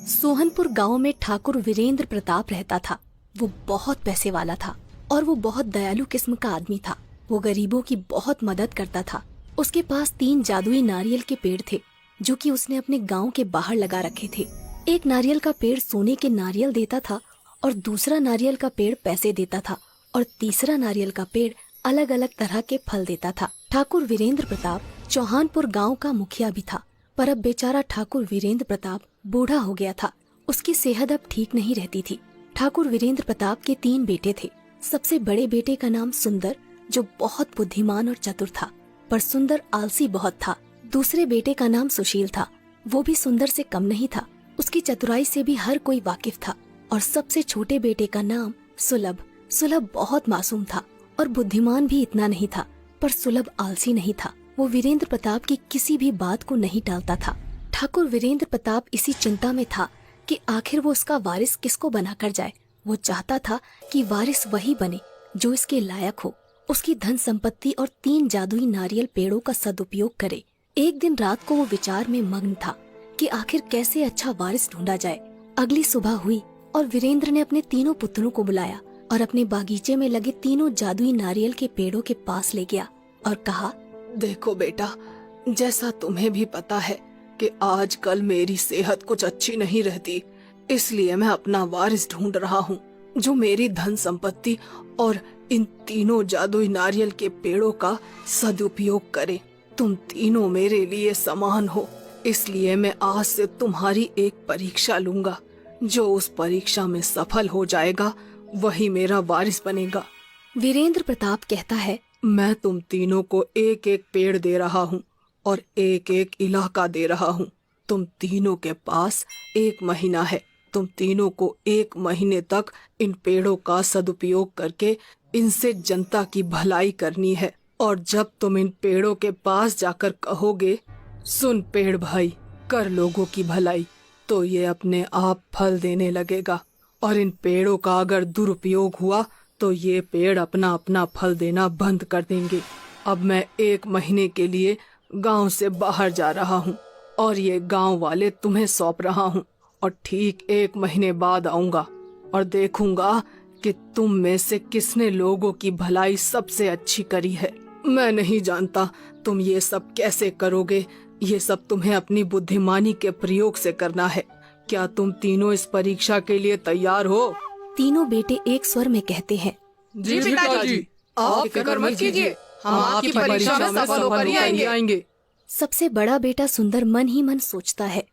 सोहनपुर गांव में ठाकुर वीरेंद्र प्रताप रहता था। वो बहुत पैसे वाला था और वो बहुत दयालु किस्म का आदमी था। वो गरीबों की बहुत मदद करता था। उसके पास 3 जादुई नारियल के पेड़ थे जो कि उसने अपने गांव के बाहर लगा रखे थे। एक नारियल का पेड़ सोने के नारियल देता था और दूसरा नारियल का पेड़ पैसे देता था और तीसरा नारियल का पेड़ अलग अलग तरह के फल देता था। ठाकुर वीरेंद्र प्रताप चौहानपुर गांव का मुखिया भी था, पर अब बेचारा ठाकुर वीरेंद्र प्रताप बूढ़ा हो गया था। उसकी सेहत अब ठीक नहीं रहती थी। ठाकुर वीरेंद्र प्रताप के 3 बेटे थे। सबसे बड़े बेटे का नाम सुंदर, जो बहुत बुद्धिमान और चतुर था, पर सुंदर आलसी बहुत था। दूसरे बेटे का नाम सुशील था। वो भी सुंदर से कम नहीं था। उसकी चतुराई से भी हर कोई वाकिफ था। और सबसे छोटे बेटे का नाम सुलभ। सुलभ बहुत मासूम था और बुद्धिमान भी इतना नहीं था, पर सुलभ आलसी नहीं था। वो वीरेंद्र प्रताप की किसी भी बात को नहीं टालता था। ठाकुर वीरेंद्र प्रताप इसी चिंता में था कि आखिर वो उसका वारिस किसको बनाकर जाए। वो चाहता था कि वारिस वही बने जो इसके लायक हो, उसकी धन संपत्ति और 3 जादुई नारियल पेड़ों का सदुपयोग करे। एक दिन रात को वो विचार में मग्न था कि आखिर कैसे अच्छा वारिस ढूंढा जाए। अगली सुबह हुई और वीरेंद्र ने अपने तीनों पुत्रों को बुलाया और अपने बागीचे में लगे 3 जादुई नारियल के पेड़ों के पास ले गया और कहा, देखो बेटा, जैसा तुम्हें भी पता है कि आजकल मेरी सेहत कुछ अच्छी नहीं रहती, इसलिए मैं अपना वारिस ढूंढ रहा हूँ जो मेरी धन संपत्ति और इन 3 जादुई नारियल के पेड़ों का सदुपयोग करे। तुम तीनों मेरे लिए समान हो, इसलिए मैं आज से तुम्हारी एक परीक्षा लूंगा। जो उस परीक्षा में सफल हो जाएगा वही मेरा वारिस बनेगा। वीरेंद्र प्रताप कहता है, मैं तुम तीनों को एक एक पेड़ दे रहा हूँ और एक एक इलाका दे रहा हूँ। तुम तीनों के पास 1 महीना है। तुम तीनों को 1 महीने तक इन पेड़ों का सदुपयोग करके इनसे जनता की भलाई करनी है। और जब तुम इन पेड़ों के पास जाकर कहोगे, सुन पेड़ भाई, कर लोगों की भलाई, तो ये अपने आप फल देने लगेगा। और इन पेड़ों का अगर दुरुपयोग हुआ तो ये पेड़ अपना अपना फल देना बंद कर देंगे। अब मैं 1 महीने के लिए गांव से बाहर जा रहा हूँ और ये गांव वाले तुम्हें सौंप रहा हूँ। और ठीक 1 महीने बाद आऊंगा और देखूंगा कि तुम में से किसने लोगों की भलाई सबसे अच्छी करी है। मैं नहीं जानता तुम ये सब कैसे करोगे। ये सब तुम्हें अपनी बुद्धिमानी के प्रयोग से करना है। क्या तुम तीनों इस परीक्षा के लिए तैयार हो? तीनों बेटे एक स्वर में कहते हैं, जी पिताजी, आप फिक्र मत कीजिए, हम आपकी परीक्षा में सफल होकर ही आएंगे। सबसे बड़ा बेटा सुंदर मन ही मन सोचता है,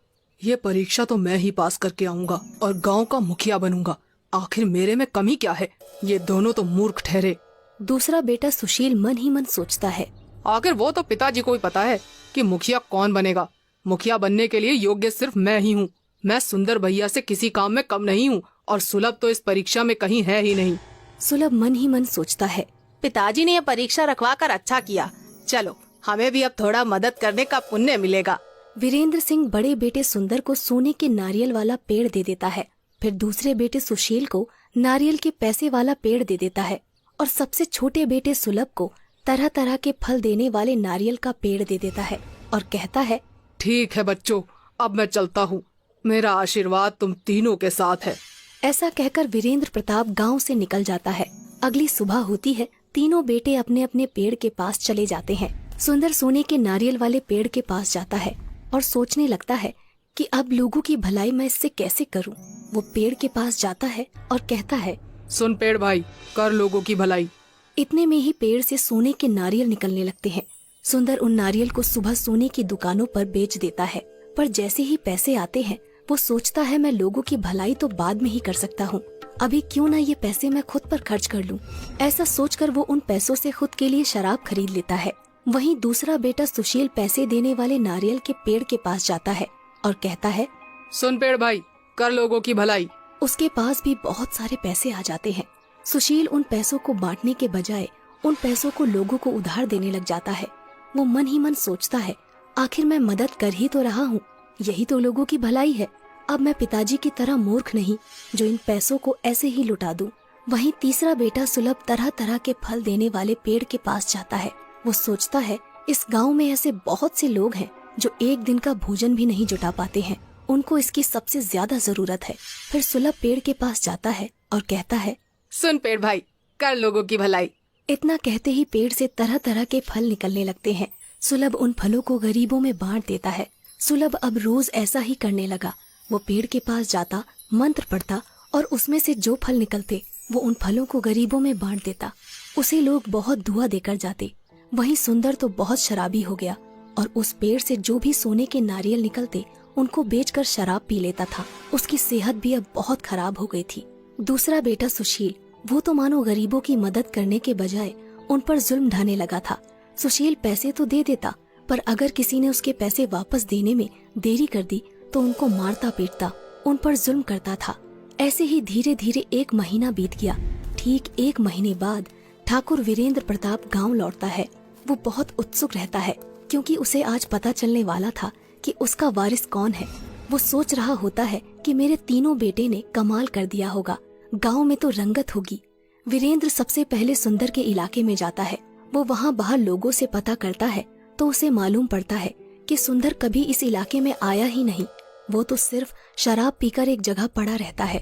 ये परीक्षा तो मैं ही पास करके आऊंगा और गांव का मुखिया बनूंगा। आखिर मेरे में कमी क्या है? ये दोनों तो मूर्ख ठहरे। दूसरा बेटा सुशील मन ही मन सोचता है, आखिर वो तो पिताजी को ही पता है कि मुखिया कौन बनेगा। मुखिया बनने के लिए योग्य सिर्फ मैं ही हूँ। मैं सुंदर भैया से किसी काम में कम नहीं हूँ और सुलभ तो इस परीक्षा में कहीं है ही नहीं। सुलभ मन ही मन सोचता है, पिताजी ने यह परीक्षा रखवा कर अच्छा किया। चलो, हमें भी अब थोड़ा मदद करने का पुण्य मिलेगा। वीरेंद्र सिंह बड़े बेटे सुंदर को सोने के नारियल वाला पेड़ दे देता है। फिर दूसरे बेटे सुशील को नारियल के पैसे वाला पेड़ दे देता है और सबसे छोटे बेटे सुलभ को तरह तरह के फल देने वाले नारियल का पेड़ दे देता है और कहता है, ठीक है बच्चों, अब मैं चलता हूँ। मेरा आशीर्वाद तुम तीनों के साथ है। ऐसा कहकर वीरेंद्र प्रताप गांव से निकल जाता है। अगली सुबह होती है। तीनों बेटे अपने अपने पेड़ के पास चले जाते हैं। सुंदर सोने के नारियल वाले पेड़ के पास जाता है और सोचने लगता है कि अब लोगों की भलाई मैं इससे कैसे करूं। वो पेड़ के पास जाता है और कहता है, सुन पेड़ भाई, कर लोगों की भलाई। इतने में ही पेड़ से सोने के नारियल निकलने लगते हैं। सुंदर उन नारियल को सुबह सोने की दुकानों पर बेच देता है, पर जैसे ही पैसे आते हैं वो सोचता है, मैं लोगों की भलाई तो बाद में ही कर सकता हूँ, अभी क्यों ना ये पैसे मैं खुद पर खर्च कर लूँ। ऐसा सोचकर वो उन पैसों से खुद के लिए शराब खरीद लेता है। वहीं दूसरा बेटा सुशील पैसे देने वाले नारियल के पेड़ के पास जाता है और कहता है, सुन पेड़ भाई, कर लोगों की भलाई। उसके पास भी बहुत सारे पैसे आ जाते हैं। सुशील उन पैसों को बांटने के बजाय उन पैसों को लोगों को उधार देने लग जाता है। वो मन ही मन सोचता है, आखिर मैं मदद कर ही तो रहा हूँ, यही तो लोगों की भलाई है। अब मैं पिताजी की तरह मूर्ख नहीं जो इन पैसों को ऐसे ही लुटा दूं। वहीं तीसरा बेटा सुलभ तरह तरह के फल देने वाले पेड़ के पास जाता है। वो सोचता है, इस गांव में ऐसे बहुत से लोग हैं जो एक दिन का भोजन भी नहीं जुटा पाते हैं। उनको इसकी सबसे ज्यादा जरूरत है। फिर सुलभ पेड़ के पास जाता है और कहता है, सुन पेड़ भाई, कर लोगों की भलाई। इतना कहते ही पेड़ से तरह तरह के फल निकलने लगते हैं। सुलभ उन फलों को गरीबों में बांट देता है। सुलभ अब रोज ऐसा ही करने लगा। वो पेड़ के पास जाता, मंत्र पढ़ता और उसमें से जो फल निकलते वो उन फलों को गरीबों में बांट देता। उसे लोग बहुत दुआ देकर जाते। वहीं सुंदर तो बहुत शराबी हो गया और उस पेड़ से जो भी सोने के नारियल निकलते उनको बेचकर शराब पी लेता था। उसकी सेहत भी अब बहुत खराब हो गई थी। दूसरा बेटा सुशील, वो तो मानो गरीबों की मदद करने के बजाय उन पर जुल्म ढाने लगा था। सुशील पैसे तो दे देता, पर अगर किसी ने उसके पैसे वापस देने में देरी कर दी तो उनको मारता पीटता, उन पर जुल्म करता था। ऐसे ही धीरे धीरे 1 महीना बीत गया। ठीक 1 महीने बाद ठाकुर वीरेंद्र प्रताप गांव लौटता है। वो बहुत उत्सुक रहता है क्योंकि उसे आज पता चलने वाला था कि उसका वारिस कौन है। वो सोच रहा होता है कि मेरे तीनों बेटे ने कमाल कर दिया होगा, गांव में तो रंगत होगी। वीरेंद्र सबसे पहले सुंदर के इलाके में जाता है। वो वहाँ बाहर लोगों से पता करता है तो उसे मालूम पड़ता है कि सुंदर कभी इस इलाके में आया ही नहीं। वो तो सिर्फ शराब पीकर एक जगह पड़ा रहता है।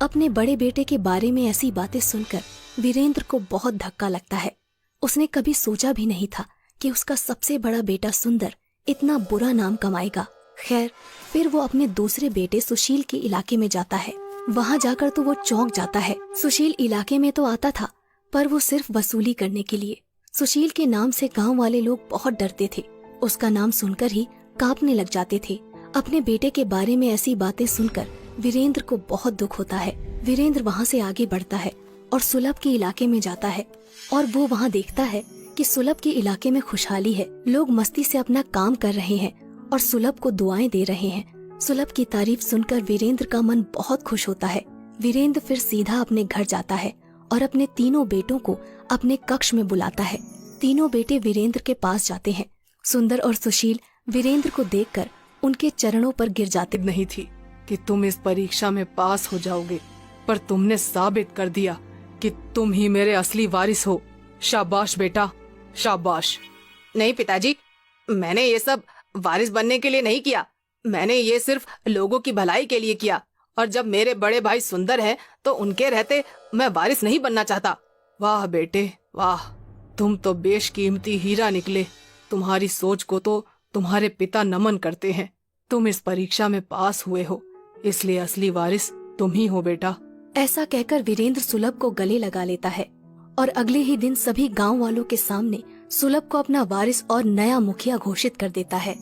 अपने बड़े बेटे के बारे में ऐसी बातें सुनकर वीरेंद्र को बहुत धक्का लगता है। उसने कभी सोचा भी नहीं था कि उसका सबसे बड़ा बेटा सुंदर इतना बुरा नाम कमाएगा। खैर, फिर वो अपने दूसरे बेटे सुशील के इलाके में जाता है। वहाँ जाकर तो वो चौंक जाता है। सुशील इलाके में तो आता था, पर वो सिर्फ वसूली करने के लिए। सुशील के नाम से गांव वाले लोग बहुत डरते थे। उसका नाम सुनकर ही कांपने लग जाते थे। अपने बेटे के बारे में ऐसी बातें सुनकर वीरेंद्र को बहुत दुख होता है। वीरेंद्र वहाँ से आगे बढ़ता है और सुलभ के इलाके में जाता है और वो वहाँ देखता है कि सुलभ के इलाके में खुशहाली है। लोग मस्ती से अपना काम कर रहे हैं और सुलभ को दुआएं दे रहे हैं। सुलभ की तारीफ सुनकर वीरेंद्र का मन बहुत खुश होता है। वीरेंद्र फिर सीधा अपने घर जाता है और अपने तीनों बेटों को अपने कक्ष में बुलाता है। तीनों बेटे वीरेंद्र के पास जाते हैं। सुंदर और सुशील वीरेंद्र को देखकर उनके चरणों पर गिर जाते। नहीं थी कि तुम इस परीक्षा में पास हो जाओगे, पर तुमने साबित कर दिया कि तुम ही मेरे असली वारिस हो। शाबाश बेटा, शाबाश। नहीं पिताजी, मैंने ये सब वारिस बनने के लिए नहीं किया। मैंने ये सिर्फ लोगों की भलाई के लिए किया। और जब मेरे बड़े भाई सुंदर हैं, तो उनके रहते मैं वारिस नहीं बनना चाहता। वाह बेटे वाह, तुम तो बेशकीमती हीरा निकले। तुम्हारी सोच को तो तुम्हारे पिता नमन करते हैं। तुम इस परीक्षा में पास हुए हो, इसलिए असली वारिस तुम ही हो बेटा। ऐसा कहकर वीरेंद्र सुलभ को गले लगा लेता है और अगले ही दिन सभी गांव वालों के सामने सुलभ को अपना वारिस और नया मुखिया घोषित कर देता है।